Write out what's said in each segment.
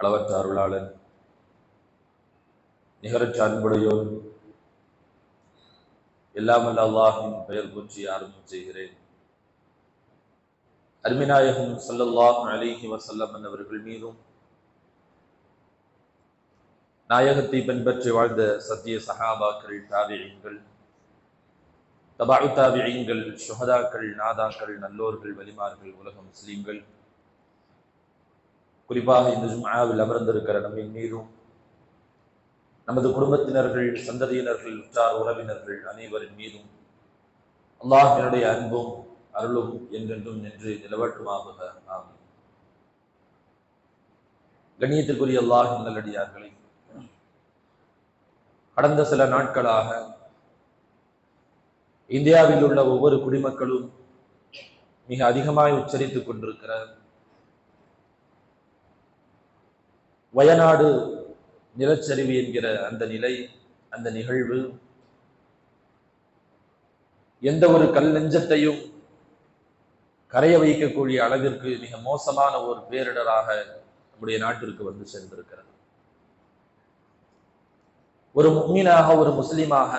அளவற்ற அருளாளன், நிகரற்ற அன்புடையோன், எல்லாம் வல்ல அல்லாஹ்வின் பெயர் போற்றி ஆரம்பம் செய்கிறேன். அருமிநாயகம் ஸல்லல்லாஹு அலைஹி வஸல்லம் அவர்கள் மீதும், நாயகத்தை பின்பற்றி வாழ்ந்த சத்திய சஹாபாக்கள், தாபிஈன்கள், தபஉ தாபிஈன்கள், ஷுஹதாக்கள், நாதாக்கள், நல்லோர்கள், வலிமார்கள், உலக முஸ்லிம்கள், குறிப்பாக இந்த ஜும்ஆவில் அமர்ந்திருக்கிற நம்மின் மீதும், நமது குடும்பத்தினர்கள், சந்ததியினர்கள், உற்றார் உறவினர்கள் அனைவரின் மீதும் அல்லாஹ்வினுடைய அன்பும் அருளும் என்றென்றும் நின்று நிலவட்டுமாக. ஆமீன். கண்ணியத்திற்குரிய அல்லாஹ்வின் நல்லடியார்களை, கடந்த சில நாட்களாக இந்தியாவில் உள்ள ஒவ்வொரு குடிமக்களும் மிக அதிகமாய் உச்சரித்துக் கொண்டிருக்கிற வயநாடு நிலச்சரிவு என்கிற அந்த நிலை, அந்த நிகழ்வு எந்த ஒரு கல் நெஞ்சத்தையும் கரைய வைக்கக்கூடிய அளவிற்கு மிக மோசமான ஒரு பேரிடராக நம்முடைய நாட்டிற்கு வந்து சேர்ந்திருக்கிறது. ஒரு முஃமினாக, ஒரு முஸ்லிமாக,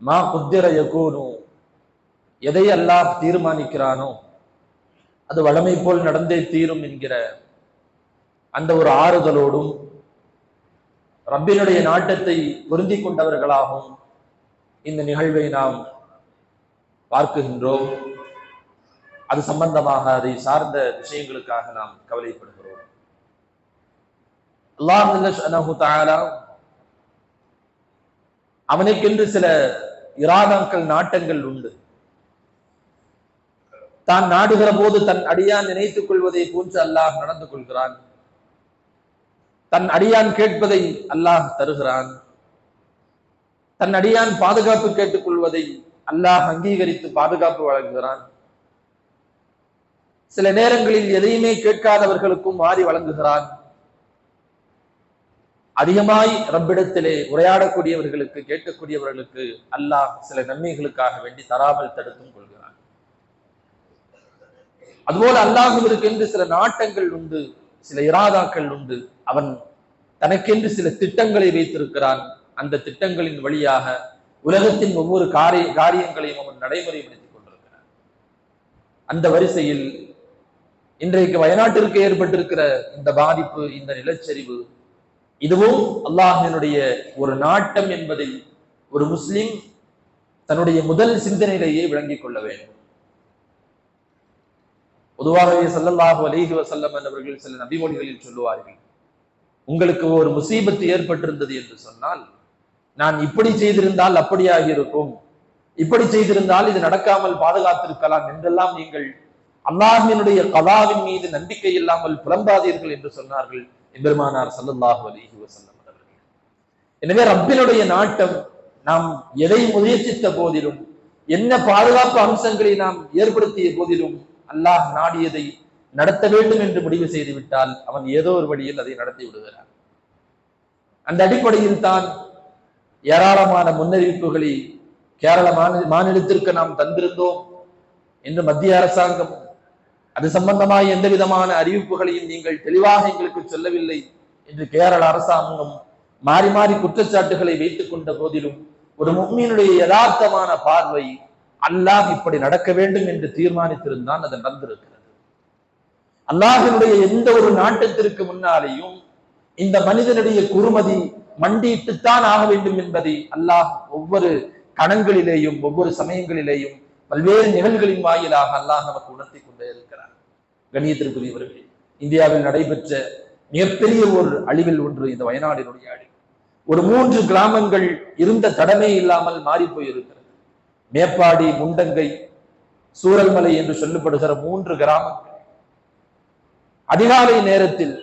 மா குத்திர யகூனு, எதை அல்லாஹ் தீர்மானிக்கிறானோ அது வழமை போல் நடந்தே தீரும் என்கிற அந்த ஒரு ஆறுதலோடும் ரப்பினுடைய நாட்டத்தை பொருந்தி கொண்டவர்களாகவும் இந்த நிகழ்வை நாம் பார்க்குகின்றோம். அது சம்பந்தமாக, அதை சார்ந்த விஷயங்களுக்காக நாம் கவலைப்படுகிறோம். அல்லாஹ் சுப்ஹானஹு தஆலா அவனுக்கென்று சில இராதாக்கள், நாட்டங்கள் உண்டு. தான் நாடுகிற போது தன் அடியான் நினைத்துக் கொள்வதை போன்று அல்லாஹ் நடந்து கொள்கிறான். தன் அடியான் கேட்பதை அல்லாஹ் தருகிறான். தன் அடியான் பாதுகாப்பு கேட்டுக் கொள்வதை அல்லாஹ் அங்கீகரித்து பாதுகாப்பு வழங்குகிறான். சில நேரங்களில் எதையுமே கேட்காதவர்களுக்கும் மாறி வழங்குகிறான். அதிகமாய் ரப்பிடத்திலே உரையாடக்கூடியவர்களுக்கு, கேட்கக்கூடியவர்களுக்கு அல்லாஹ் சில நன்மைகளுக்காக வேண்டி தராமல் தடுத்தும் கொள்கிறான். அதுபோல அல்லாஹ்விற்கு என்று சில நாட்டங்கள் உண்டு, சில இராதாக்கள் உண்டு. அவன் தனக்கென்று சில திட்டங்களை வைத்திருக்கிறான். அந்த திட்டங்களின் வழியாக உலகத்தின் ஒவ்வொரு காரியங்களையும் அவன் நடைமுறைப்படுத்திக் கொண்டிருக்கிறான். அந்த வரிசையில் இன்றைக்கு வயநாட்டிற்கு ஏற்பட்டிருக்கிற இந்த பாதிப்பு, இந்த நிலச்சரிவு, இதுவும் அல்லாஹ்வினுடைய ஒரு நாட்டம் என்பதை ஒரு முஸ்லிம் தன்னுடைய முதல் சிந்தனையிலேயே விளங்கிக் கொள்ள வேண்டும். பொதுவாகவே ஸல்லல்லாஹு அலைஹி வஸல்லம் அவர்கள் சில நபிமொழிகளில் சொல்லுவார்கள், உங்களுக்கு ஒரு முசீபத்து ஏற்பட்டிருந்தது என்று சொன்னால், நான் இப்படி செய்திருந்தால் அப்படியாக இருக்கும், இப்படி செய்திருந்தால் இது நடக்காமல் பாதுகாத்திருக்கலாம் என்றெல்லாம் நீங்கள் அல்லாஹ்வினுடைய கதாவின் மீது நம்பிக்கை இல்லாமல் புலம்பாதீர்கள் என்று சொன்னார்கள் எம்பெருமானார் ஸல்லல்லாஹு அலைஹி வஸல்லம் அவர்கள். எனவே ரப்பினுடைய நாட்டம், நாம் எதை முயற்சித்த போதிலும், என்ன பாதுகாப்பு அம்சங்களை நாம் ஏற்படுத்திய போதிலும், அல்லாஹ் நாடியதை நடத்த வேண்டும் என்று முடிவு செய்து விட்டால் அவன் ஏதோ ஒரு வழியில் அதை நடத்தி விடுகிறான். அந்த அடிப்படையில் தான் ஏராளமான முன்னறிவிப்புகளை கேரள மாநிலத்திற்கு நாம் தந்திருந்தோம் என்று மத்திய அரசாங்கம், அது சம்பந்தமாக எந்த விதமான அறிவிப்புகளையும் நீங்கள் தெளிவாக எங்களுக்கு சொல்லவில்லை என்று கேரள அரசாங்கம் மாறி மாறி குற்றச்சாட்டுகளை வைத்துக் கொண்ட போதிலும், ஒரு முஃமினுடைய யதார்த்தமான பார்வை, அல்லாஹ் இப்படி நடக்க வேண்டும் என்று தீர்மானித்திருந்தான், அது நடந்திருக்கிறது. அல்லாஹ்வினுடைய எந்த ஒரு நாட்டத்திற்கு முன்னாலேயும் இந்த மனிதனுடைய குறுமதி மண்டியிட்டுத்தான் ஆக வேண்டும் என்பதை அல்லாஹ் ஒவ்வொரு கணங்களிலேயும் ஒவ்வொரு சமயங்களிலேயும் பல்வேறு நிகழ்வுகளின் வாயிலாக அல்லாஹ் நமக்கு உணர்த்தி கொண்டே இருக்கிறார். கண்ணியத்திற்குரியவர்களே, இந்தியாவில் நடைபெற்ற மிகப்பெரிய ஒரு அழிவில் ஒன்று இந்த வயநாடினுடைய அழிவு. ஒரு 3 கிராமங்கள் இருந்த தடமே இல்லாமல் மாறி போயிருக்கிறது. மேப்பாடி, முண்டங்கை, சூரல்மலை என்று சொல்லப்படுகிற 3 கிராமங்கள். அதிகாலை நேரத்தில்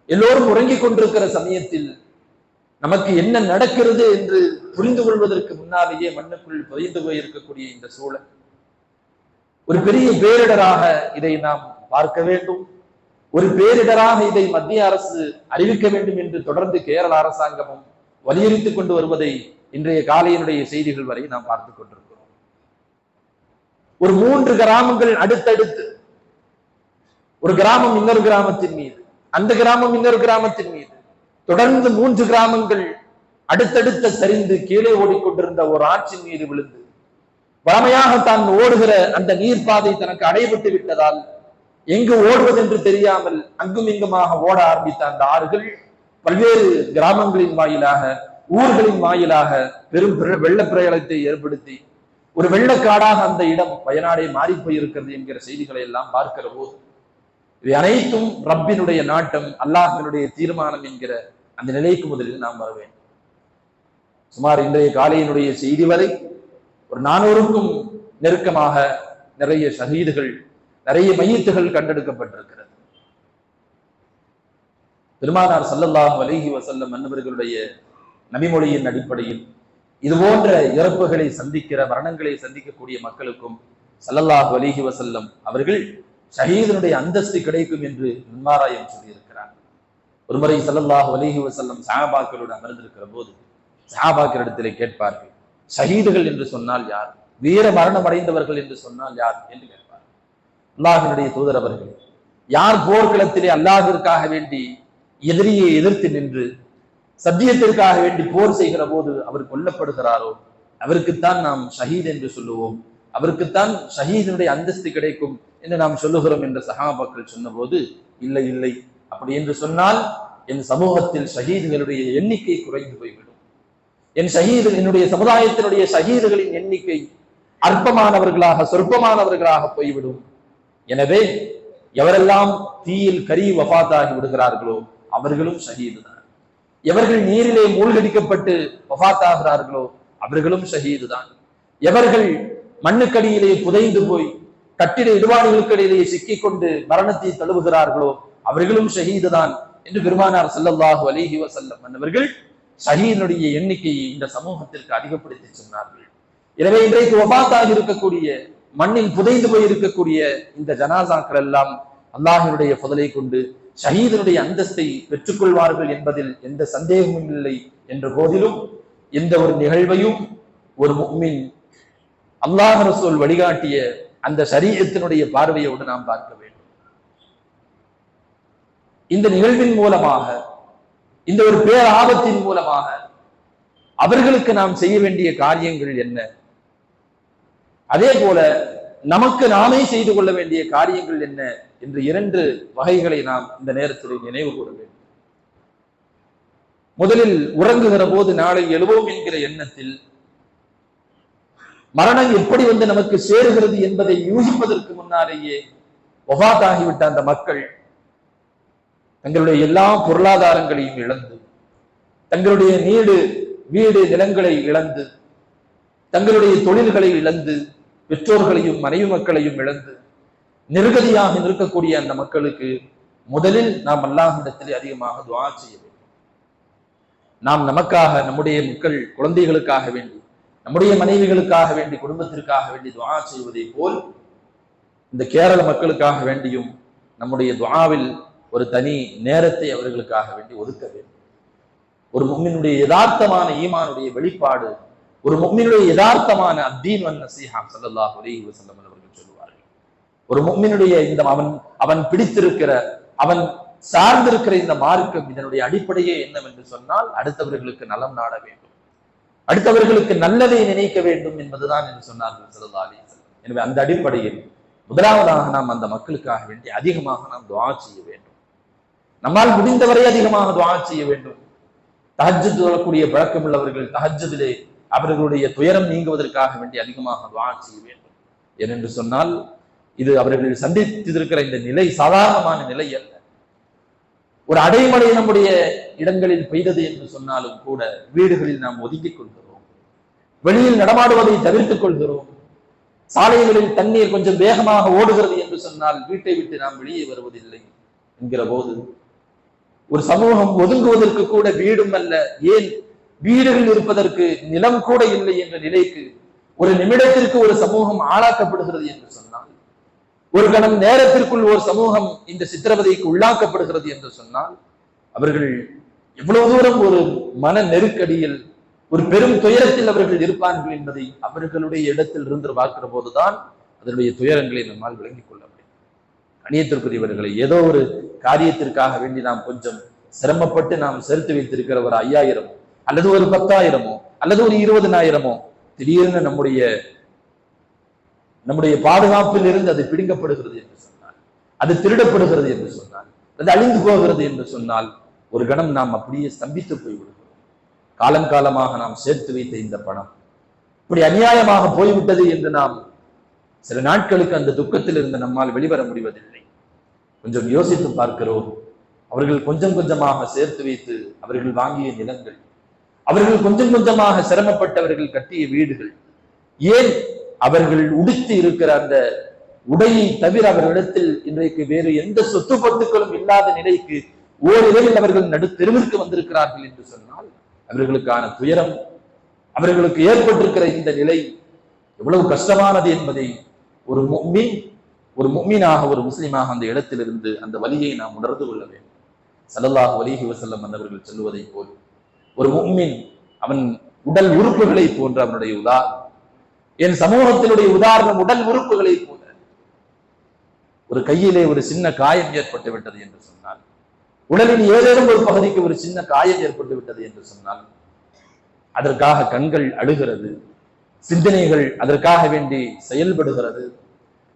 எல்லோரும் உறங்கிக் கொண்டிருக்கிற சமயத்தில் நமக்கு என்ன நடக்கிறது என்று புரிந்து கொள்வதற்கு முன்னாலேயே மண்ணுக்குள் புதைந்து போயிருக்கக்கூடிய இந்த சூழல், ஒரு பெரிய பேரிடராக இதை நாம் பார்க்க வேண்டும். ஒரு பேரிடராக இதை மத்திய அரசு அறிவிக்க வேண்டும் என்று தொடர்ந்து கேரள அரசாங்கமும் வலியுறுத்திக் கொண்டு வருவதை இன்றைய காலையினுடைய செய்திகள் வரை நாம் பார்த்துக் கொண்டிருக்கிறோம். ஒரு 3 கிராமங்கள் அடுத்தடுத்து, ஒரு கிராமம் இன்னொரு கிராமத்தின் மீது, அந்த கிராமம் இன்னொரு கிராமத்தின் மீது, தொடர்ந்து 3 கிராமங்கள் அடுத்தடுத்த சரிந்து கீழே ஓடிக்கொண்டிருந்த ஒரு ஆற்றின் மீது விழுந்து, வளமையாக தான் ஓடுகிற அந்த நீர்ப்பாதை தனக்கு அடைபட்டு விட்டதால் எங்கு ஓடுவதென்று தெரியாமல் அங்கும் இங்குமாக ஓட ஆரம்பித்த அந்த ஆறுகள் பல்வேறு கிராமங்களின் வாயிலாக, ஊர்களின் வாயிலாக பெரும் வெள்ள பிரளயத்தை ஏற்படுத்தி ஒரு வெள்ளக்காடாக அந்த இடம் வயநாடே மாறி போயிருக்கிறது என்கிற செய்திகளை எல்லாம் பார்க்கிற போது, இவை அனைத்தும் ரப்பினுடைய நாட்டம், அல்லாஹ்வினுடைய தீர்மானம் என்கிற அந்த நிலைக்கு முதலில் நாம் வர வேண்டும். சுமார் இன்றைய காலையினுடைய செய்தி வரை ஒரு 400க்கும் நெருக்கமாக நிறைய ஷஹீதுகள், நிறைய மையத்துகள் கண்டெடுக்கப்பட்டிருக்கிறது. பெருமானார் ஸல்லல்லாஹு அலைஹி வஸல்லம் அன்னவர்களுடைய நபிமொழியின் அடிப்படையில் இது போன்ற இறப்புகளை சந்திக்கிற, மரணங்களை சந்திக்கக்கூடிய மக்களுக்கும் ஸல்லல்லாஹு அலைஹி வஸல்லம் அவர்கள் ஷஹீதனுடைய அந்தஸ்து கிடைக்கும் என்று நன்மாராயம் சொல்லியிருக்கிறார். ஒருமுறை ஸல்லல்லாஹு அலைஹி வஸல்லம் சஹாபாக்களோடு அமர்ந்திருக்கிற போது சஹாபாக்களிடத்திலே கேட்பார்கள், ஷஹீதுகள் என்று சொன்னால் யார், வீர மரணம் அடைந்தவர்கள் என்று சொன்னால் யார் என்று கேட்பார். அல்லாஹ்வினுடைய தூதர் அவர்கள், யார் போர்க்களத்திலே அல்லாஹ்விற்காக வேண்டி எதிரியை எதிர்த்து நின்று சத்தியத்திற்காக வேண்டி போர் செய்கிற போது அவர் கொல்லப்படுகிறாரோ அவருக்குத்தான் நாம் ஷஹீத் என்று சொல்லுவோம், அவருக்குத்தான் ஷஹீதனுடைய அந்தஸ்து கிடைக்கும் என்று நாம் சொல்லுகிறோம் என்று சஹாபாக்கள் சொன்ன போது, இல்லை இல்லை, அப்படி என்று சொன்னால் என் சமூகத்தில் ஷஹீதுகளுடைய எண்ணிக்கை குறைந்து போய்விடும், என்னுடைய சமுதாயத்தினுடைய ஷஹீதுகளின் எண்ணிக்கை அற்பமானவர்களாக, சொற்பமானவர்களாக போய்விடும். எனவே எவரெல்லாம் தீயில் கரி வஃபாத்தாகி விடுகிறார்களோ அவர்களும் ஷஹீது தான், எவர்கள் நீரிலே மூழ்கடிக்கப்பட்டு வஃபாத்தாகிறார்களோ அவர்களும் ஷஹீது தான், எவர்கள் மண்ணுக்கடியிலே புதைந்து போய் கட்டிட இடுபாடுகளுக்கு இடையிலே சிக்கிக்கொண்டு மரணத்தை தழுவுகிறார்களோ அவர்களும் ஷஹீது தான் என்று பெருமானார் ஸல்லல்லாஹு அலைஹி வஸல்லம் அவர்கள் ஷஹீதுடைய எண்ணிக்கையை இந்த சமூகத்திற்கு அதிகப்படுத்தி சொன்னார்கள். எனவே இன்றைக்கு வஃபாத்தாக இருக்கக்கூடிய, மண்ணில் புதைந்து போய் இருக்கக்கூடிய இந்த ஜனாசாக்கள் எல்லாம் அல்லாஹ்வினுடைய ஃபضலை கொண்டு ஷஹீதனுடைய அந்தஸ்தை பெற்றுக்கொள்வார்கள் என்பதில் எந்த சந்தேகமும் இல்லை என்ற போதிலும், எந்த ஒரு நிகழ்வையும் ஒரு முஃமின் அல்லாஹ் ரசூல் வழிகாட்டிய அந்த ஷரீஅத்தினுடைய பார்வையோடு நாம் பார்க்க வேண்டும். இந்த நிகழ்வின் மூலமாக, இந்த ஒரு பேர் ஆபத்தின் மூலமாக அவர்களுக்கு நாம் செய்ய வேண்டிய காரியங்கள் என்ன, அதே போல நமக்கு நாமே செய்து கொள்ள வேண்டிய காரியங்கள் என்ன என்று 2 வகைகளை நாம் இந்த நேரத்தில் நினைவு கூற வேண்டும். முதலில் உறங்குகிற போது நாளை எழுவோம் என்கிற எண்ணத்தில் மரணம் எப்படி வந்து நமக்கு சேருகிறது என்பதை யூகிப்பதற்கு முன்னாலேயே வஃபாத்தாகிவிட்ட அந்த மக்கள் தங்களுடைய எல்லா பொருளாதாரங்களையும் இழந்து, தங்களுடைய வீடு நிலங்களை இழந்து, தங்களுடைய தொழில்களை இழந்து, பெற்றோர்களையும் மனைவி மக்களையும் இழந்து நிர்கதியாக இருக்கக்கூடிய அந்த மக்களுக்கு முதலில் நாம் அல்லாஹ்விடத்திலே அதிகமாக துஆ செய்ய வேண்டும். நாம் நமக்காக, நம்முடைய மக்கள் குழந்தைகளுக்காக வேண்டி, நம்முடைய மனைவிகளுக்காக வேண்டி, குடும்பத்திற்காக வேண்டி துஆ செய்வதை போல் இந்த கேரள மக்களுக்காக வேண்டியும் நம்முடைய துஆவில் ஒரு தனி நேரத்தை அவர்களுக்காக வேண்டி ஒதுக்க வேண்டும். ஒரு முஃமினுடைய யதார்த்தமான ஈமானுடைய வெளிப்பாடு, ஒரு முஃமினுடைய யதார்த்தமான அத்தீன் வன் நஸீஹா ஸல்லல்லாஹு அலைஹி வஸல்லம் அவர்கள் சொல்லுவார்கள். ஒரு முஃமினுடைய இந்த அவன் பிடித்திருக்கிற, அவன் சார்ந்திருக்கிற இந்த மார்க்கம், இதனுடைய அடிப்படையே என்னவென்று சொன்னால் அடுத்தவர்களுக்கு நலம் நாட வேண்டும், அடுத்தவர்களுக்கு நல்லதை நினைக்க வேண்டும் என்பதுதான் என்று சொன்னார்கள் ஸல்லல்லாஹு அலைஹி வஸல்லம். எனவே அந்த அடிப்படையில் முதலாவதாக நாம் அந்த மக்களுக்காக வேண்டி அதிகமாக நாம் துஆ செய்ய வேண்டும். நம்மால் முடிந்தவரை அதிகமாக துஆ செய்ய வேண்டும். தஹஜ்ஜுத் தொழக்கூடிய பழக்கம் உள்ளவர்கள் தஹஜ்ஜுதிலே அவர்களுடைய துயரம் நீங்குவதற்காக வேண்டி அதிகமாக துஆ செய்ய வேண்டும். ஏனென்று சொன்னால் இது அவர்கள் சந்தித்திருக்கிற இந்த நிலை சாதாரணமான நிலை அல்ல. ஒரு அடைமழை நம்முடைய இடங்களில் பெய்தது என்று சொன்னாலும் கூட வீடுகளில் நாம் ஒதுக்கிக் கொள்கிறோம், வெளியில் நடமாடுவதை தவிர்த்துக் கொள்கிறோம். சாலைகளில் தண்ணீர் கொஞ்சம் வேகமாக ஓடுகிறது என்று சொன்னால் வீட்டை விட்டு நாம் வெளியே வருவதில்லை என்கிற போது, ஒரு சமூகம் ஒதுங்குவதற்கு கூட வீடும் அல்ல, ஏன் வீடுகள் இருப்பதற்கு நிலம் கூட இல்லை என்ற நிலைக்கு ஒரு நிமிடத்திற்கு ஒரு சமூகம் ஆளாக்கப்படுகிறது என்று சொன்னால், ஒரு கணம் நேரத்திற்குள் ஒரு சமூகம் இந்த சித்திரவதைக்கு உள்ளாக்கப்படுகிறது என்று சொன்னால், அவர்கள் எவ்வளவு தூரம் ஒரு மன நெருக்கடியில், ஒரு பெரும் துயரத்தில் அவர்கள் இருப்பார்கள் என்பதை அவர்களுடைய இடத்தில் இருந்து பார்க்கிற போதுதான் அதனுடைய துயரங்களை நம்மால் விளங்கிக் கொள்ள முடியும். அநியத்திற்குரியவர்களை ஏதோ ஒரு காரியத்திற்காக வேண்டி நாம் கொஞ்சம் சிரமப்பட்டு நாம் சேர்த்து வைத்திருக்கிற ஒரு 5000 அல்லது ஒரு 10,000 அல்லது ஒரு 20,000 திடீர்னு நம்முடைய பாதுகாப்பில் இருந்து அது பிடுங்கப்படுகிறது என்று சொன்னால், அது திருடப்படுகிறது என்று சொன்னால், அது அழிந்து போகிறது என்று சொன்னால், ஒரு கணம் நாம் அப்படியே ஸ்தம்பித்து போய்விடுகிறோம். காலம் காலமாக நாம் சேர்த்து வைத்த இந்த பணம் இப்படி அநியாயமாக போய்விட்டது என்று நாம் சில நாட்களுக்கு அந்த துக்கத்தில் இருந்து நம்மால் வெளிவர முடிவதில்லை. கொஞ்சம் யோசித்து பார்க்கிறோம். அவர்கள் கொஞ்சம் கொஞ்சமாக சேர்த்து வைத்து அவர்கள் வாங்கிய நிலங்கள், அவர்கள் கொஞ்சம் கொஞ்சமாக சிரமப்பட்டவர்கள் கட்டிய வீடுகள், ஏன் அவர்கள் உடுத்தி இருக்கிற அந்த உடையை தவிர அவர்களிடத்தில் இன்றைக்கு வேறு எந்த சொத்து பத்துக்களும் இல்லாத நிலைக்கு ஓரிரையில் அவர்கள் நடுத்தெருவிற்கு வந்திருக்கிறார்கள் என்று சொன்னால், அவர்களுக்கான துயரம், அவர்களுக்கு ஏற்பட்டிருக்கிற இந்த நிலை எவ்வளவு கஷ்டமானது என்பதை ஒரு முஃமினாக ஒரு முஸ்லிமாக அந்த இடத்திலிருந்து அந்த வலியை நாம் உணர்ந்து கொள்ள வேண்டும். ஸல்லல்லாஹு அலைஹி வஸல்லம் அவர்கள் சொல்லுவதை போல் ஒரு முஃமின் அவன் உடல் உறுப்புகளை போன்ற அவனுடைய உதாரணம், என் சமூகத்தினுடைய உதாரணம் உடல் உறுப்புகளை போல. ஒரு கையிலே ஒரு சின்ன காயம் ஏற்பட்டு விட்டது என்று சொன்னால், உடலின் ஏதேனும் ஒரு பகுதிக்கு ஒரு சின்ன காயம் ஏற்பட்டு விட்டது என்று சொன்னால், அதற்காக கண்கள் அழுகிறது, சிந்தனைகள் அதற்காக வேண்டி செயல்படுகிறது,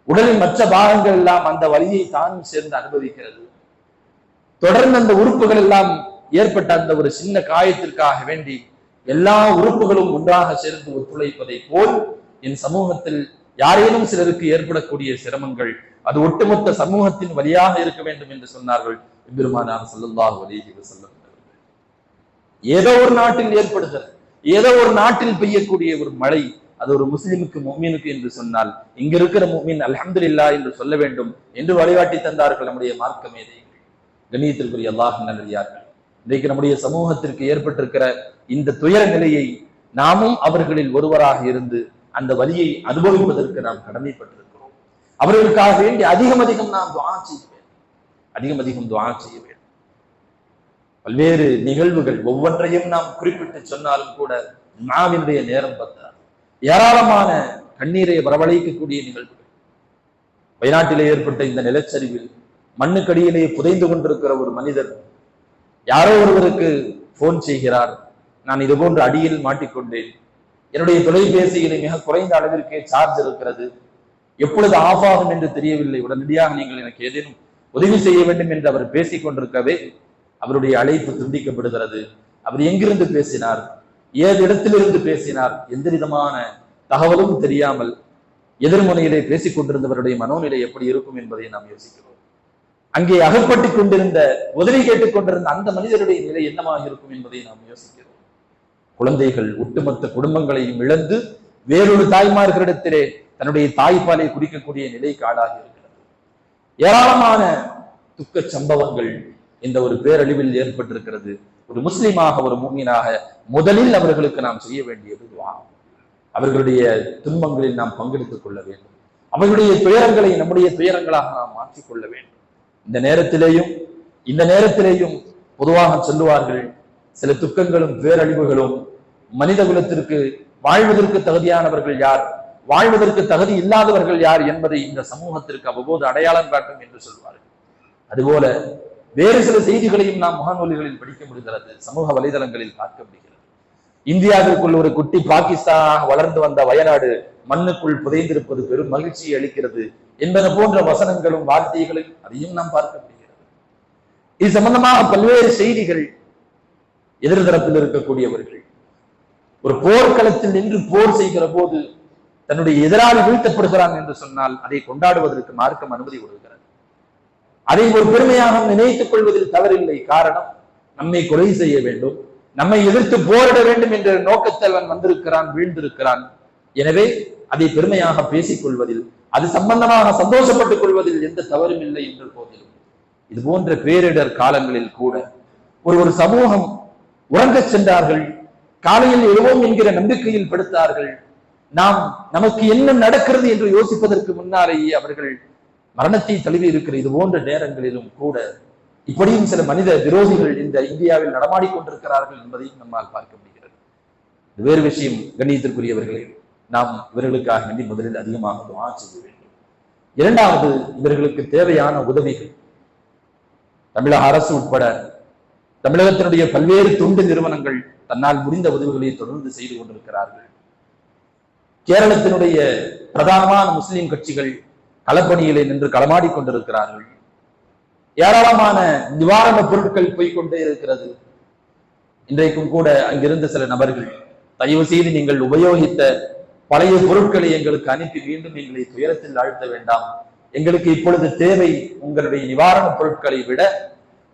உடலின் மற்ற பாகங்கள் எல்லாம் அந்த வலியை தானும் சேர்ந்து அனுபவிக்கிறது. தொடர்ந்து அந்த உறுப்புகள் எல்லாம் ஏற்பட்ட அந்த ஒரு சின்ன காயத்திற்காக வேண்டி எல்லா உறுப்புகளும் ஒன்றாக சேர்ந்து ஒத்துழைப்பதை போல் என் சமூகத்தில் யாரேனும் சிலருக்கு ஏற்படக்கூடிய சிரமங்கள் அது ஒட்டுமொத்த சமூகத்தின் வழியாக இருக்க வேண்டும் என்று சொன்னார்கள் எம்பெருமானார் ஸல்லல்லாஹு அலைஹி வஸல்லம். ஏதோ ஒரு நாட்டில் ஏற்படுகிறது, ஏதோ ஒரு நாட்டில் பெய்யக்கூடிய ஒரு மழை, அது ஒரு முஸ்லிமுக்கு முஃமினுக்கு என்று சொன்னால், இங்க இருக்கிற முஃமின் அல்ஹம்துலில்லாஹ் என்று சொல்ல வேண்டும் என்று வழிகாட்டி தந்தார்கள் நம்முடைய மார்க்க மேதைகள். கண்ணியத்திற்குரிய அல்லாஹ் நல்லடியார்கள், இன்றைக்கு நம்முடைய சமூகத்திற்கு ஏற்பட்டிருக்கிற இந்த துயர நிலையை நாமும் அவர்களில் ஒருவராக இருந்து அந்த வலியை அனுபவிப்பதற்கு நாம் கடமைப்பட்டிருக்கிறோம். அவர்களுக்காக வேண்டி அதிகம் நாம் துஆ செய்ய வேண்டும், அதிகம் துஆ செய்ய வேண்டும். பல்வேறு நிகழ்வுகள் ஒவ்வொன்றையும் நாம் குறிப்பிட்டு சொன்னாலும் கூட நாவினுடைய நேரம் பத்தாது. ஏராளமான கண்ணீரை வரவழைக்கக்கூடிய நிகழ்வுகள். வயநாட்டிலே ஏற்பட்ட இந்த நிலச்சரிவில் மண்ணுக்கடியிலே புதைந்து கொண்டிருக்கிற ஒரு மனிதர் யாரோ ஒருவருக்கு போன் செய்கிறார், நான் இது போன்ற அடியில் மாட்டிக்கொண்டேன், என்னுடைய தொலைபேசியிலே மிக குறைந்த அளவிற்கே சார்ஜ் இருக்கிறது, எப்பொழுது ஆஃப் ஆகும் என்று தெரியவில்லை, உடனடியாக நீங்கள் எனக்கு ஏதேனும் உதவி செய்ய வேண்டும் என்று அவர் பேசிக் கொண்டிருக்கவே அவருடைய அழைப்பு துண்டிக்கப்படுகிறது. அவர் எங்கிருந்து பேசினார், ஏது இடத்திலிருந்து பேசினார், எந்த விதமான தகவலும் தெரியாமல் எதிர்முனையிலே பேசிக் கொண்டிருந்தவருடைய மனோநிலை எப்படி இருக்கும் என்பதை நாம் யோசிக்கிறோம். அங்கே அகப்பட்டுக் கொண்டிருந்த உதவி கேட்டுக் கொண்டிருந்த அந்த மனிதருடைய நிலை என்னமாக இருக்கும் என்பதை நாம் யோசிக்கிறோம். குழந்தைகள் ஒட்டுமொத்த குடும்பங்களையும் இழந்து வேறொரு தாய்மார்களிடத்திலே தன்னுடைய தாய்ப்பாலை குடிக்கக்கூடிய நிலைக்கு ஆளாகி இருக்கிறது. ஏராளமான துக்க சம்பவங்கள் இந்த ஒரு பேரழிவில் ஏற்பட்டிருக்கிறது. ஒரு முஸ்லிமாக ஒரு முஃமினாக முதலில் அவர்களுக்கு நாம் செய்ய வேண்டியது துஆ. அவர்களுடைய துன்பங்களில் நாம் பங்கெடுத்துக் கொள்ள வேண்டும், அவர்களுடைய துயரங்களை நம்முடைய துயரங்களாக நாம் மாற்றிக்கொள்ள வேண்டும். இந்த நேரத்திலேயும் பொதுவாக சொல்லுவார்கள், சில துக்கங்களும் பேரழிவுகளும் மனித குலத்திற்கு வாழ்வதற்கு தகுதியானவர்கள் யார், வாழ்வதற்கு தகுதி இல்லாதவர்கள் யார் என்பதை இந்த சமூகத்திற்கு அவ்வப்போது அடையாளம் காட்டும் என்று சொல்வார்கள். அதுபோல வேறு சில செய்திகளையும் நாம் முகநூல்களில் படிக்க முடிகிறது, சமூக வலைதளங்களில் பார்க்க முடிகிறது. இந்தியாவிற்குள் ஒரு குட்டி பாகிஸ்தானாக வளர்ந்து வந்த வயநாடு மண்ணுக்குள் புதைந்திருப்பது பெரும் மகிழ்ச்சியை அளிக்கிறது என்பன போன்ற வசனங்களும் வார்த்தைகளும் அதையும் நாம் பார்க்க முடிகிறது. இது சம்பந்தமாக பல்வேறு செய்திகள். எதிர்தரத்தில் இருக்கக்கூடியவர்கள் ஒரு போர்க்களத்தில் நின்று போர் செய்கிற போது தன்னுடைய எதிராளி வீழ்த்தப்படுகிறான் என்று சொன்னால் அதை கொண்டாடுவதற்கு மார்க்கம் அனுமதி கொடுக்கிறது. அதை ஒரு பெருமையாக நினைத்துக் கொள்வதில் தவறில்லை. காரணம், நம்மை கொலை செய்ய வேண்டும், நம்மை எதிர்த்து போரிட வேண்டும் என்ற நோக்கத்தில் அவன் வந்திருக்கிறான், வீழ்ந்திருக்கிறான். எனவே அதை பெருமையாக பேசிக் கொள்வதில், அது சம்பந்தமாக சந்தோஷப்பட்டுக் கொள்வதில் எந்த தவறும் இல்லை என்ற போதிலும், இது போன்ற பேரிடர் காலங்களில் கூட ஒரு சமூகம் உறங்கச் சென்றார்கள், காலையில் எழுவோம் என்கிற நம்பிக்கையில் படுத்தார்கள். நமக்கு என்ன நடக்கிறது என்று யோசிப்பதற்கு முன்னாலேயே அவர்கள் மரணத்தை தழுவி இருக்கிற இது போன்ற நேரங்களிலும் கூட இப்படியும் சில மனித விரோதிகள் இந்த இந்தியாவில் நடமாடிக்கொண்டிருக்கிறார்கள் என்பதையும் நம்மால் பார்க்க முடிகிறது. வேறு விஷயம், கண்ணியத்திற்குரியவர்களே, நாம் இவர்களுக்காக வேண்டி முதலில் அதிகமாக துஆ செய்ய வேண்டும். இரண்டாவது, இவர்களுக்கு தேவையான உதவிகள் தமிழக அரசு உட்பட தமிழகத்தினுடைய பல்வேறு தொண்டு நிறுவனங்கள் தன்னால் முடிந்த உதவிகளை தொடர்ந்து செய்து கொண்டிருக்கிறார்கள். கேரளத்தினுடைய பிரதானமான முஸ்லிம் கட்சிகள் களப்பணியிலே நின்று களமாடி கொண்டிருக்கிறார்கள். ஏராளமான நிவாரணப் பொருட்கள் போய்கொண்டே இருக்கிறது. இன்றைக்கும் கூட அங்கிருந்த சில நபர்கள், தயவு செய்து நீங்கள் உபயோகித்த பழைய பொருட்களை எங்களுக்கு அனுப்பி மீண்டும் எங்களை துயரத்தில் ஆழ்த்த வேண்டாம். எங்களுக்கு இப்பொழுது தேவை உங்களுடைய நிவாரணப் பொருட்களை விட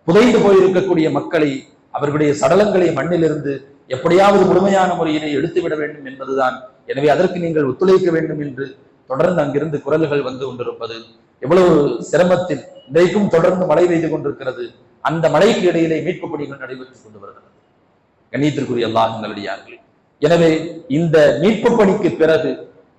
புதைந்து போயிருக்கக்கூடிய மக்களை, அவர்களுடைய சடலங்களை மண்ணிலிருந்து எப்படியாவது முழுமையான முறையிலே எடுத்துவிட வேண்டும் என்பதுதான். எனவே அதற்கு நீங்கள் ஒத்துழைக்க வேண்டும் என்று தொடர்ந்து அங்கிருந்து குரல்கள் வந்து கொண்டிருப்பது, எவ்வளவு சிரமத்தில் இன்றைக்கும் தொடர்ந்து மழை பெய்து கொண்டிருக்கிறது. அந்த மழைக்கு இடையிலே மீட்பு பணிகள் நடைபெற்றுக் கொண்டு வருகிறது. கண்ணியத்திற்குரிய அல்லாஹ் நல்லடியார்களே, எனவே இந்த மீட்பு பணிக்கு பிறகு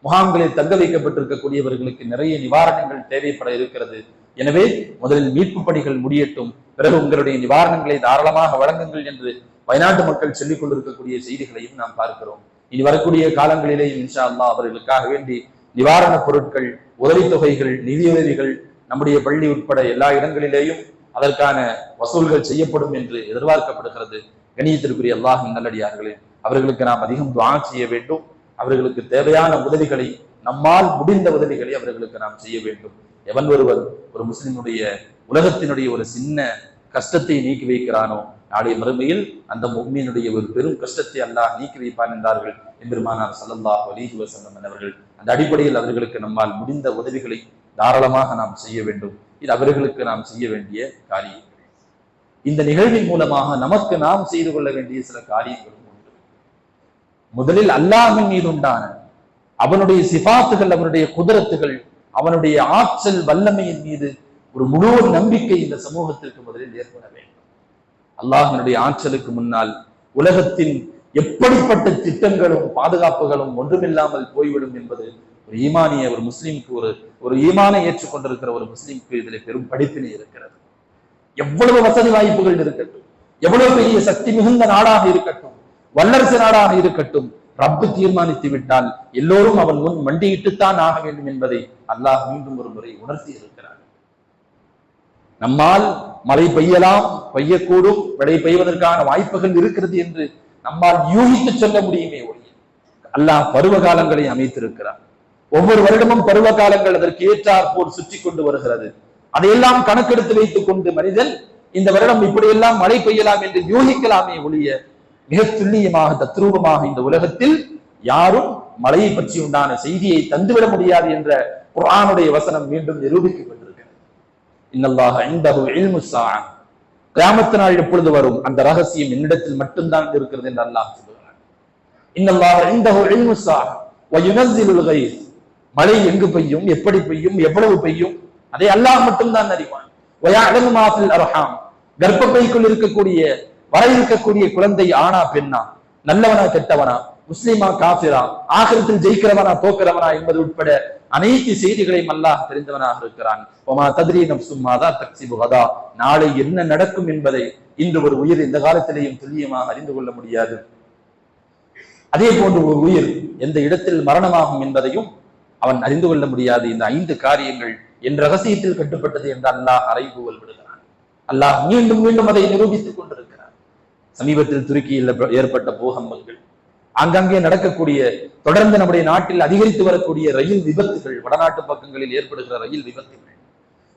முகாம்களில் தங்க வைக்கப்பட்டிருக்கக்கூடியவர்களுக்கு நிறைய நிவாரணங்கள் தேவைப்பட இருக்கிறது. எனவே முதலில் மீட்பு பணிகள் முடியட்டும், பிறகு உங்களுடைய நிவாரணங்களை தாராளமாக வழங்குங்கள் என்று வயநாட்டு மக்கள் சொல்லிக் கொண்டிருக்கக்கூடிய செய்திகளையும் நாம் பார்க்கிறோம். இனி வரக்கூடிய காலங்களிலேயும் இன்ஷா அல்லாஹ் அவர்களுக்காக வேண்டி நிவாரணப் பொருட்கள், உதவித்தொகைகள், நிதியுதவிகள் நம்முடைய பள்ளி உட்பட எல்லா இடங்களிலேயும் அதற்கான வசூல்கள் செய்யப்படும் என்று எதிர்பார்க்கப்படுகிறது. கண்ணியத்திற்குரிய அல்லாஹ்வின் நல்லடியார்களே, அவர்களுக்கு நாம் அதிகம் துஆ செய்ய வேண்டும். அவர்களுக்கு தேவையான உதவிகளை, நம்மால் முடிந்த உதவிகளை அவர்களுக்கு நாம் செய்ய வேண்டும். எவன் ஒருவர் ஒரு முஸ்லிமுடைய உலகத்தினுடைய ஒரு சின்ன கஷ்டத்தை நீக்கி வைக்கிறானோ, நாளைய மறுமையில் அந்த முஃமினுடைய ஒரு பெரும் கஷ்டத்தை அல்லாஹ் நீக்கி வைப்பான் என்றார்கள் எம்பெருமானார் ஸல்லல்லாஹு அலைஹி வஸல்லம் அவர்கள். அந்த அடிப்படையில் அவர்களுக்கு நம்மால் முடிந்த உதவிகளை தாராளமாக நாம் செய்ய வேண்டும். இது அவர்களுக்கு நாம் செய்ய வேண்டிய காரியம். இந்த நிகழ்வின் மூலமாக நமக்கு நாம் செய்து கொள்ள வேண்டிய சில காரியங்களும் உண்டு. முதலில் அல்லாஹ்வின் மீது உண்டான அவனுடைய சிபாத்துகள், அவனுடைய குதிரத்துகள், அவனுடைய ஆற்றல் வல்லமையின் மீது ஒரு முழு நம்பிக்கை இந்த சமூகத்திற்கு முதலில் ஏற்பட வேண்டும். அல்லாஹ்வினுடைய ஆற்றலுக்கு முன்னால் உலகத்தின் எப்படிப்பட்ட திட்டங்களும் பாதுகாப்புகளும் ஒன்றுமில்லாமல் போய்விடும் என்பது ஒரு ஈமானிய ஒரு முஸ்லிம்க்கு, ஒரு ஈமானை ஏற்றுக்கொண்டிருக்கிற ஒரு முஸ்லிம்க்கு இதில் பெரும் படிப்பினை இருக்கிறது. எவ்வளவு வசதி வாய்ப்புகள் இருக்கட்டும், எவ்வளவு பெரிய சக்தி மிகுந்த நாடாக இருக்கட்டும், வல்லரசு நாடாக இருக்கட்டும், ரப்பு தீர்மானித்து விட்டால் எல்லோரும் அவன் முன் மண்டியிட்டுத்தான் ஆக வேண்டும் என்பதை அல்லாஹ் மீண்டும் ஒரு முறை உணர்த்தி இருக்கிறார். நம்மால் மழை பெய்யலாம், பெய்யக்கூடும், மழை பெய்வதற்கான வாய்ப்புகள் இருக்கிறது என்று நம்மால் யூகித்து சொல்ல முடியுமே ஒழிய, அல்லாஹ் பருவ காலங்களை அமைத்திருக்கிறார். ஒவ்வொரு வருடமும் பருவ காலங்கள் அதற்கு ஏற்றாற் போல் சுற்றி கொண்டு வருகிறது. அதையெல்லாம் கணக்கெடுத்து வைத்துக் கொண்டு மனிதன் இந்த வருடம் இப்படியெல்லாம் மழை பெய்யலாம் என்று யூகிக்கலாமே ஒழிய, மிக துல்லியமாக தத்ரூபமாக இந்த உலகத்தில் யாரும் மழையை பற்றி உண்டான செய்தியை தந்துவிட முடியாது என்ற குர்ஆனுடைய வசனம் மீண்டும் நிரூபிக்கப்பட்டிருக்கிறது. இன்னல்லாஹ இன்தஹு இல்முஸ் ஸாஅ, கியாமத் நாள் எப்பொழுது வரும் அந்த ரகசியம் என்னிடத்தில் மட்டும்தான் இருக்கிறது என்று அல்லாஹ் சொல்கிறார். இன்னல்லாஹ இன்தஹு இல்முஸ் ஸாஅ வ யுனஸ்ஸிலுல் கைஸ், மழை எங்கு பெய்யும், எப்படி பெய்யும், எவ்வளவு பெய்யும், அதை அல்லாஹ் மட்டும்தான் அறிவான். வ யஅலமு மா ஃபில் அர்ஹாம், கர்ப்பப்பைக்குள் இருக்கக்கூடிய வர இருக்கக்கூடிய குழந்தை ஆனா பெண்ணா, நல்லவனா கெட்டவனா, முஸ்லிமா காஃபிரா, ஆகிரத்தில் ஜெயிக்கிறவனா தோக்கிறவனா என்பது உட்பட அனைத்து செய்திகளையும் அல்லாஹ் தெரிந்தவனாக இருக்கிறான். ஒமா தத்ரி நஃப்சும் மாதா தக்ஸிபு கதா, நாளை என்ன நடக்கும் என்பதை இன்று ஒரு உயிர் இந்த காலத்திலேயும் துல்லியமாக அறிந்து கொள்ள முடியாது. அதே போன்று ஒரு உயிர் எந்த இடத்தில் மரணமாகும் என்பதையும் அவன் அறிந்து கொள்ள முடியாது. இந்த 5 காரியங்கள் என் ரகசியத்தில் கட்டுப்பட்டது என்று அல்லாஹ் அறைகூவல் விடுகிறான். அல்லாஹ் மீண்டும் மீண்டும் அதை நிரூபித்துக் கொண்டிருக்கிறார். சமீபத்தில் துருக்கியில் ஏற்பட்ட பூகம்பங்கள், ஆங்காங்கே நடக்கக்கூடிய, தொடர்ந்து நம்முடைய நாட்டில் அதிகரித்து வரக்கூடிய ரயில் விபத்துகள், வடநாட்டு பக்கங்களில் ஏற்படுகிற ரயில் விபத்துகள்,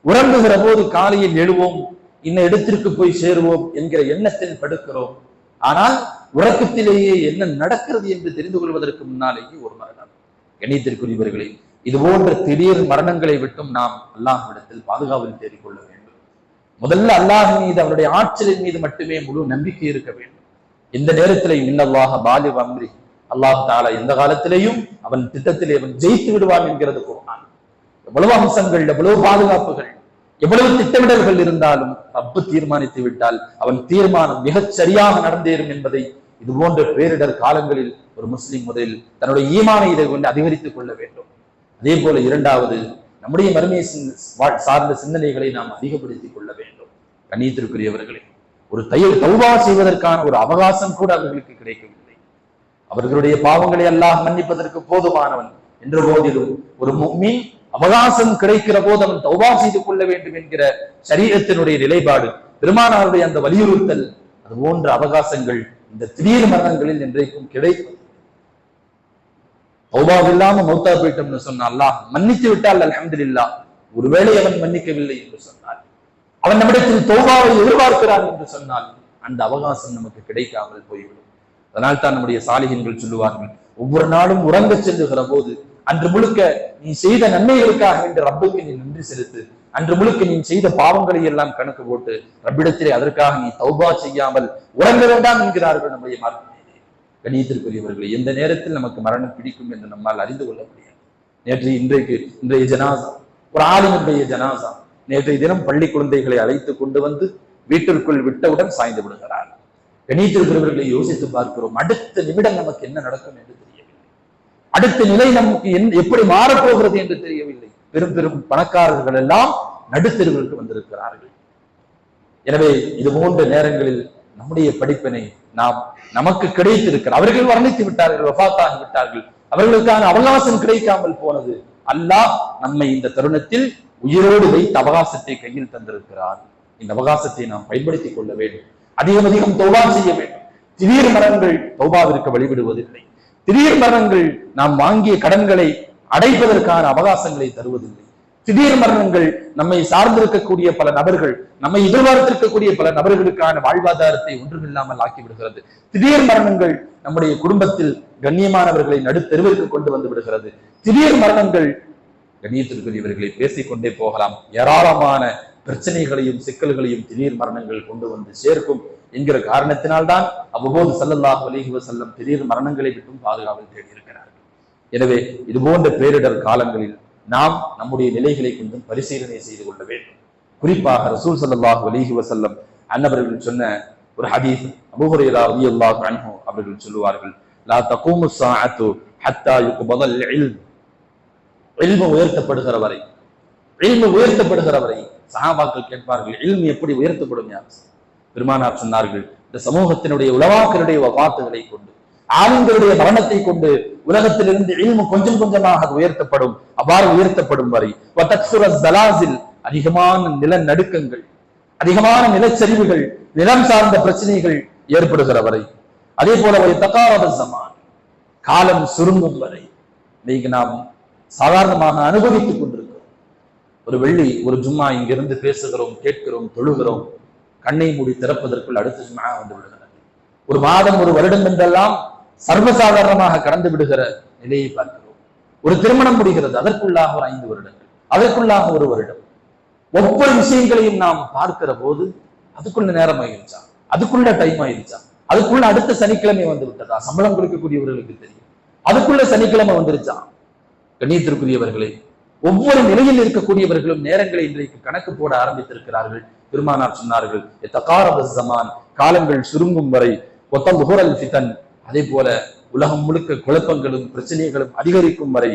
உறங்குகிற போது காலையில் எழுவோம், இன்ன இடத்திற்கு போய் சேருவோம் என்கிற எண்ணத்தில் படுக்கிறோம். ஆனால் உறக்கத்திலேயே என்ன நடக்கிறது என்று தெரிந்து கொள்வதற்கு முன்னாலேயே ஒரு மரணம். கண்ணியத்திற்குரியவர்களே, இது போன்ற திடீர் மரணங்களை விட்டும் நாம் அல்லாஹ்விடத்தில் பாதுகாவல் தேடிக்கொள்ள வேண்டும். முதல்ல அல்லாஹ் மீது, அவருடைய ஆற்றலின் மீது மட்டுமே முழு நம்பிக்கை இருக்க வேண்டும். எந்த நேரத்திலையும் இன்னல்லாஹ பாலிக அம்ரி, அல்லாஹ் தஆலா எந்த காலத்திலேயும் அவன் திட்டத்திலே அவன் ஜெயித்து விடுவான் என்கிறது குர்ஆன். எவ்வளவு அம்சங்கள், எவ்வளவு பாதுகாப்புகள், எவ்வளவு திட்டமிடல்கள் இருந்தாலும் ரப்பு தீர்மானித்து விட்டால் அவன் தீர்மானம் மிகச் சரியாக நடந்தேறும் என்பதை இது போன்ற பேரிடர் காலங்களில் ஒரு முஸ்லிம் முதலில் தன்னுடைய ஈமானை இதை கொண்டு அதிகரித்துக் கொள்ள வேண்டும். அதே போல இரண்டாவது, நம்முடைய மறுமை சார்ந்த சிந்தனைகளை நாம் அதிகப்படுத்திக் கொள்ள வேண்டும். கண்ணியத்திற்குரியவர்களே, ஒரு தௌபா செய்வதற்கான ஒரு அவகாசம் கூட அவர்களுக்கு கிடைக்கவில்லை. அவர்களுடைய பாவங்களை அல்லாஹ் மன்னிப்பதற்கு போதுமானவன். என்ற போதிலும் ஒரு முஃமின் அவகாசம் கிடைக்கிற போது அவன் தௌபா செய்து கொள்ள வேண்டும் என்கிற ஷரீஅத்தினுடைய நிலைப்பாடு, பெருமானாருடைய அந்த வலியுறுத்தல், அது போன்ற அவகாசங்கள் இந்த திடீர் மரணங்களில் இன்றைக்கும் கிடைக்கும். தௌபா இல்லாம மௌத்தா போயிட்டோம்னு சொன்னா அல்லாஹ் மன்னித்து விட்டால் அல்ஹம்துலில்லாஹ். ஒருவேளை அவன் மன்னிக்கவில்லை என்று சொன்னால், அவன் நம்மிடத்தில் தௌபாவை எதிர்பார்க்கிறான் என்று சொன்னால், அந்த அவகாசம் நமக்கு கிடைக்காமல் போய்விடும். அதனால் தான் நம்முடைய சாலிஹீன்கள் சொல்லுவார்கள், ஒவ்வொரு நாளும் உறங்க செல்லுகிற போது அன்று முழுக்க நீ செய்த நன்மைகளுக்காக வேண்டிய ரப்புக்கு நீ நன்றி செலுத்து, அன்று முழுக்க நீ செய்த பாவங்களை எல்லாம் கணக்கு போட்டு ரப்பிடத்திலே அதற்காக நீ தௌபா செய்யாமல் உறங்க வேண்டாம் என்கிறார்கள் நம்முடைய மார்க்கத்திலே. கணியத்திற்குரியவர்களை, எந்த நேரத்தில் நமக்கு மரணம் பிடிக்கும் என்று நம்மால் அறிந்து கொள்ள முடியாது. இன்றைய ஜனாசா ஒரு ஆலிமுடைய ஜனாசா. நேற்றைய தினம் பள்ளி குழந்தைகளை அழைத்து கொண்டு வந்து வீட்டிற்குள் விட்டவுடன் சாய்ந்து விடுகிறார். கணியத்திற்குரியவர்களை யோசித்து பார்க்கிறோம், அடுத்த நிமிடம் நமக்கு என்ன நடக்கும் என்று தெரியவில்லை. அடுத்த நிலை நமக்கு எப்படி மாறப்போகிறது என்று தெரியவில்லை. பெரும் பெரும் பணக்காரர்கள் எல்லாம் நடுத்தெருவிற்கு வந்திருக்கிறார்கள். எனவே இது போன்ற நேரங்களில் நம்முடைய படிப்பினை நமக்கு கிடைத்திருக்கிற, அவர்கள் வர்ணித்து விட்டார்கள், வஃபாத்தாகி விட்டார்கள், அவர்களுக்கான அவகாசம் கிடைக்காமல் போனது. அல்லாஹ் நம்மை இந்த தருணத்தில் உயிரோடு வைத்து அவகாசத்தை கையில் தந்திருக்கிறார். இந்த அவகாசத்தை நாம் பயன்படுத்திக் கொள்ள வேண்டும். அதிகம் தௌபா செய்ய வேண்டும். திடீர் மரணங்கள் தௌபாவிற்கு வழிவிடுவதில்லை. திடீர் மரணங்கள் நாம் வாங்கிய கடன்களை அடைப்பதற்கான அவகாசங்களை தருவதில்லை. திடீர் மரணங்கள் நம்மை சார்ந்திருக்கக்கூடிய பல நபர்கள், நம்மை எதிர்பார்த்திருக்கக்கூடிய பல நபர்களுக்கான வாழ்வாதாரத்தை ஒன்றுமில்லாமல் ஆக்கிவிடுகிறது. திடீர் மரணங்கள் நம்முடைய குடும்பத்தில் கண்ணியமானவர்களை நடுத்தெருவிற்கு கொண்டு வந்து விடுகிறது. திடீர் மரணங்கள், கண்ணியத்திற்குரியவர்களை பேசிக்கொண்டே போகலாம், ஏராளமான பிரச்சனைகளையும் சிக்கல்களையும் திடீர் மரணங்கள் கொண்டு வந்து சேர்க்கும் என்கிற காரணத்தினால்தான் அவ்வப்போது ஸல்லல்லாஹு அலைஹி வஸல்லம் திடீர் மரணங்களை விட்டும் பாதுகாவல் தேடி இருக்கிறார்கள். எனவே இது போன்ற பேரிடர் காலங்களில் நாம் நம்முடைய நிலைகளை கொஞ்சம் பரிசீலனை செய்து கொள்ள வேண்டும். குறிப்பாக ரசூல் ஸல்லல்லாஹு அலைஹி வஸல்லம் அன்னவர்கள் சொன்ன ஒரு ஹதீஸ், அபூ ஹுரைரா ரலியல்லாஹு அன்ஹு அவர்கள் சொல்லுவார்கள், லா தகூமு ஸாஅத்து ஹத்தா யுக்பதல் இல்ம். இல்மு உயர்த்தப்படுகிற வரை, இல்மு உயர்த்தப்படுகிற வரை சஹாபாக்கள் கேட்பார்கள், இல்மு எப்படி உயர்த்தப்படும்? யார்? பெருமானார் சொன்னார்கள், இந்த சமூகத்தினுடைய உலமாக்களுடைய வஃபாத்துகளை கொண்டு, ஆலிம்களுடைய மரணத்தை கொண்டு உலகத்திலிருந்து இல்மு கொஞ்சம் கொஞ்சமாக உயர்த்தப்படும். அவ்வாறு உயர்த்தப்படும் வரை அதிகமான நிலநடுக்கங்கள், அதிகமான நிலச்சரிவுகள், நிலம் சார்ந்த பிரச்சனைகள் ஏற்படுகிற வரை, அதே போல காலம் சுருங்கும் வரை இன்னைக்கு நாம் சாதாரணமாக அனுபவித்துக் கொண்டிருக்கிறோம். ஒரு ஜும்மா இங்கிருந்து பேசுகிறோம், கேட்கிறோம், தொழுகிறோம், கண்ணை மூடி திறப்பதற்குள் அடுத்த ஜும்மா வந்து விடுகிறது. ஒரு மாதம், ஒரு வருடம் என்றெல்லாம் சர்வசாதாரணமாக கடந்து விடுகிற நிலையை பார்க்கிறோம். ஒரு திருமணம் முடிகிறது, அதற்குள்ளாக ஒரு 5 வருடங்கள், அதற்குள்ளாக ஒரு வருடம். ஒவ்வொரு விஷயங்களையும் நாம் பார்க்கிற போது அதுக்குள்ள நேரம் ஆகிருச்சா, அதுக்குள்ள டைம் ஆகிருச்சா, அதுக்குள்ள அடுத்த சனிக்கிழமை வந்து விட்டதா, சம்பளம் கொடுக்கக்கூடியவர்களுக்கு தெரியும், அதுக்குள்ள சனிக்கிழமை வந்துருச்சா. கண்ணியத்திற்குரியவர்களே, ஒவ்வொரு நிலையில் இருக்கக்கூடியவர்களும் நேரங்களை இன்றைக்கு கணக்கு போட ஆரம்பித்திருக்கிறார்கள். பெருமானார் சொன்னார்கள், காலங்கள் சுருங்கும் வரை, அதே போல உலகம் முழுக்க குழப்பங்களும் பிரச்சனைகளும் அதிகரிக்கும் வரை,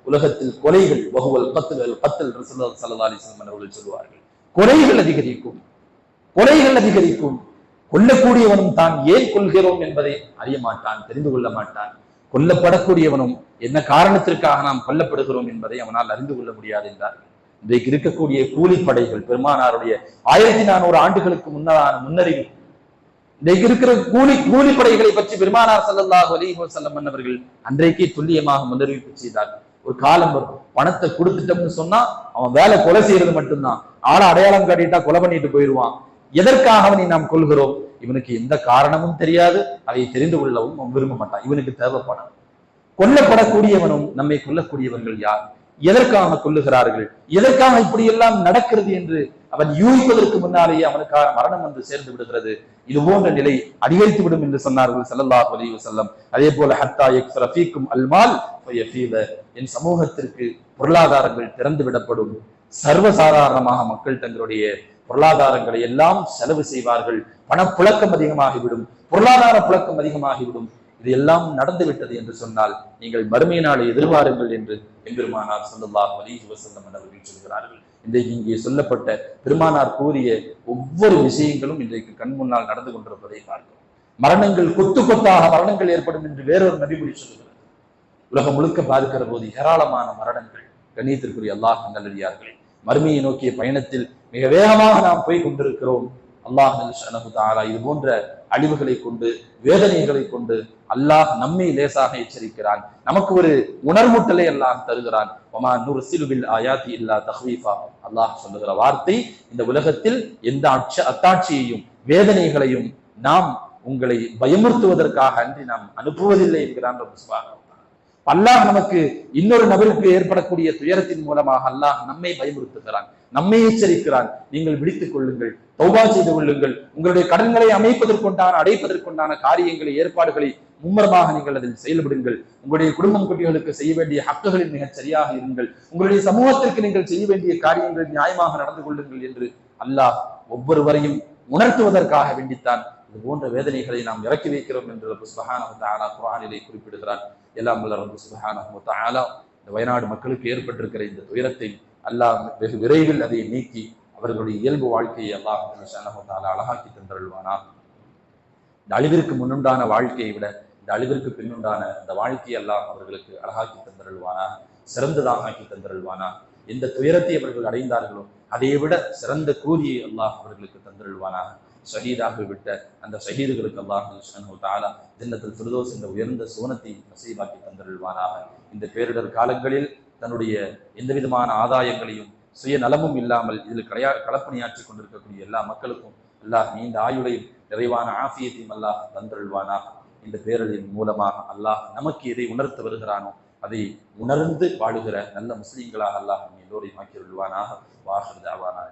உலகத்தில் கொலைகள், சொல்லுவார்கள், கொலைகள் அதிகரிக்கும், கொலைகள் அதிகரிக்கும். கொல்லக்கூடியவனும் தான் ஏன் கொள்கிறோம் என்பதை அறிய மாட்டான், தெரிந்து கொள்ள மாட்டான். கொல்லப்படக்கூடியவனும் என்ன காரணத்திற்காக நாம் கொல்லப்படுகிறோம் என்பதை அவனால் அறிந்து கொள்ள முடியாது என்றார்கள். இன்றைக்கு இருக்கக்கூடிய கூலிப்படைகள், பெருமானாருடைய 1400 ஆண்டுகளுக்கு முன்னறிவு, இன்றைக்கு இருக்கிற கூலிப்படைகளை பற்றி பெருமானார் ஸல்லல்லாஹு அலைஹி வஸல்லம் அவர்கள் அன்றைக்கே துல்லியமாக முன்னறிவிப்பு செய்தார்கள். ஒரு காலம் வரும், பணத்தை கொடுத்துட்டோம்னு சொன்னா அவன் வேலை கொலை செய்யறது மட்டும்தான், ஆளை அடையாளம் காட்டிட்டா கொலை பண்ணிட்டு போயிடுவான். எதற்காக அவனை நாம் கொள்கிறோம்? இவனுக்கு எந்த காரணமும் தெரியாது, அதை தெரிந்து கொள்ளவும் அவன் விரும்ப மாட்டான், இவனுக்கு தேவைப்படும். கொல்லப்படக்கூடியவனும் நம்மை கொல்லக்கூடியவர்கள் யார்? எதற்காக கொல்லுகிறார்கள்? எதற்காக இப்படி எல்லாம் நடக்கிறது என்று அவன் யூகிப்பதற்கு முன்னாலேயே அவனுக்கான மரணம் வந்து சேர்ந்து விடுகிறது. இது போன்ற நிலை அதிகரித்து விடும் என்று சொன்னார்கள் ஸல்லல்லாஹு அலைஹி வஸல்லம். அதே போல ஹத்தா யக்ஸர ஃபீக்கும் அல்மால் ஃபயஃபீத, என் சமூகத்திற்கு பொருளாதாரங்கள் திறந்து விடப்படும். சர்வசாதாரணமாக மக்கள் தங்களுடைய பொருளாதாரங்களை எல்லாம் செலவு செய்வார்கள். பணப்புழக்கம் அதிகமாகிவிடும், பொருளாதார புழக்கம் அதிகமாகிவிடும். இது எல்லாம் நடந்து விட்டது என்று சொன்னால் நீங்கள் மறுமை நாளை எதிர்பாருங்கள் என்று எம்பெருமானார் ஸல்லல்லாஹு அலைஹி வஸல்லம் அவர்கள் சொல்கிறார்கள். இன்றைக்கு இங்கே சொல்லப்பட்ட பெருமானார் கூறிய ஒவ்வொரு விஷயங்களும் இன்றைக்கு கண் முன்னால் நடந்து கொண்டிருப்பதை பார்க்கிறோம். மரணங்கள் கொத்து கொத்தாக மரணங்கள் ஏற்படும் என்று வேறொரு நபிமொழி சொல்கிறது. உலகம் முழுக்க பார்க்கிற போது ஏராளமான மரணங்கள். கண்ணியத்திற்குரிய அல்லாஹ் நல்லடியார்களே, மறுமையை நோக்கிய பயணத்தில் மிக வேகமாக நாம் போய் கொண்டிருக்கிறோம். அல்லாஹ் சுப்ஹானஹு வ தஆலா இது போன்ற அழிவுகளை கொண்டு, வேதனைகளை கொண்டு அல்லாஹ் நம்மை லேசாக எச்சரிக்கிறான். நமக்கு ஒரு உணர்வூட்டலை அல்லாஹ் தருகிறான். வமா நுர்சிலு பில் ஆயாத்தி இல்லா தஹ்வீஃபா. அல்லாஹ் சொல்லுகிற வார்த்தை, இந்த உலகத்தில் எந்த அத்தாட்சியையும் வேதனைகளையும் நாம் உங்களை பயமுறுத்துவதற்காக அன்றி நாம் அனுப்புவதில்லை என்கிறான். அல்லாஹ் நமக்கு இன்னொரு நபருக்கு ஏற்படக்கூடிய துயரத்தின் மூலமாக அல்லாஹ் நம்மை பயமுறுத்துகிறான், நம்மை எச்சரிக்கிறான். நீங்கள் விழித்துக் கொள்ளுங்கள், தௌபா செய்து கொள்ளுங்கள், உங்களுடைய கடன்களை அமைப்பதற்குண்டான அடைப்பதற்குண்டான காரியங்களை ஏற்பாடுகளை மும்மரமாக நீங்கள் அதில் செயல்படுங்கள். உங்களுடைய குடும்பம் குட்டிகளுக்கு செய்ய வேண்டிய ஹக்குகளில் மிகச் சரியாக இருங்கள். உங்களுடைய சமூகத்திற்கு நீங்கள் செய்ய வேண்டிய காரியங்கள் நியாயமாக நடந்து கொள்ளுங்கள் என்று அல்லாஹ் ஒவ்வொருவரையும் உணர்த்துவதற்காக வேண்டித்தான் இது போன்ற வேதனைகளை நாம் இறக்கி வைக்கிறோம் என்று ரப்பு சுப்ஹானஹு வ தஆலா குர்ஆனிலே குறிப்பிடுகிறார். எல்லாம் வல்ல ரப்பு சுப்ஹானஹு வ தஆலா இந்த வயநாடு மக்களுக்கு ஏற்பட்டிருக்கிற இந்த துயரத்தை அல்லாஹ் வெகு விரைவில் அதை நீக்கி அவர்களுடைய இயல்பு வாழ்க்கையை அல்லாஹ் சுப்ஹானஹு வ தஆலா அழகாக்கி தந்தருள்வானா. இந்த அழிவிற்கு முன்னுண்டான வாழ்க்கையை விட இந்த அழிவிற்கு பின்னுண்டான இந்த வாழ்க்கையை அல்லாஹ் அவர்களுக்கு அழகாக்கி தந்தருள்வானா, சிறந்ததாக ஆக்கி தந்தருள்வானா. எந்த துயரத்தை அவர்கள் அடைந்தார்களோ அதை விட சிறந்த கூலியை அல்லாஹ் அவர்களுக்கு தந்தருள்வானாக. ஷஹீதாக விட்ட அந்த ஷஹீதுகளுக்கு அல்லாஹ் சுப்ஹானஹு வ தஆலா ஜன்னத்துல் ஃபிர்தௌஸ் என்ற உயர்ந்த சுவனத்தை நசீபாக்கி தந்தருள்வானாக. இந்த பேரிடர் காலங்களில் தன்னுடைய எந்த விதமான ஆதாயங்களையும் சுயநலமும் இல்லாமல் இதில் களப்பணியாற்றி கொண்டிருக்கக்கூடிய எல்லா மக்களுக்கும் அல்லாஹ் நீண்ட ஆயுளையும் நிறைவான ஆஃபியத்தையும் அல்லாஹ் தந்தருள்வானாக. இந்த பேரலின் மூலமாக அல்லாஹ் நமக்கு எதை உணர்த்து வருகிறானோ அதை உணர்ந்து வாழுகிற நல்ல முஸ்லிம்களாக அல்லாஹ் எல்லோரையும் ஆக்கியுள்வானாக. வாஹிர் தஅவானா.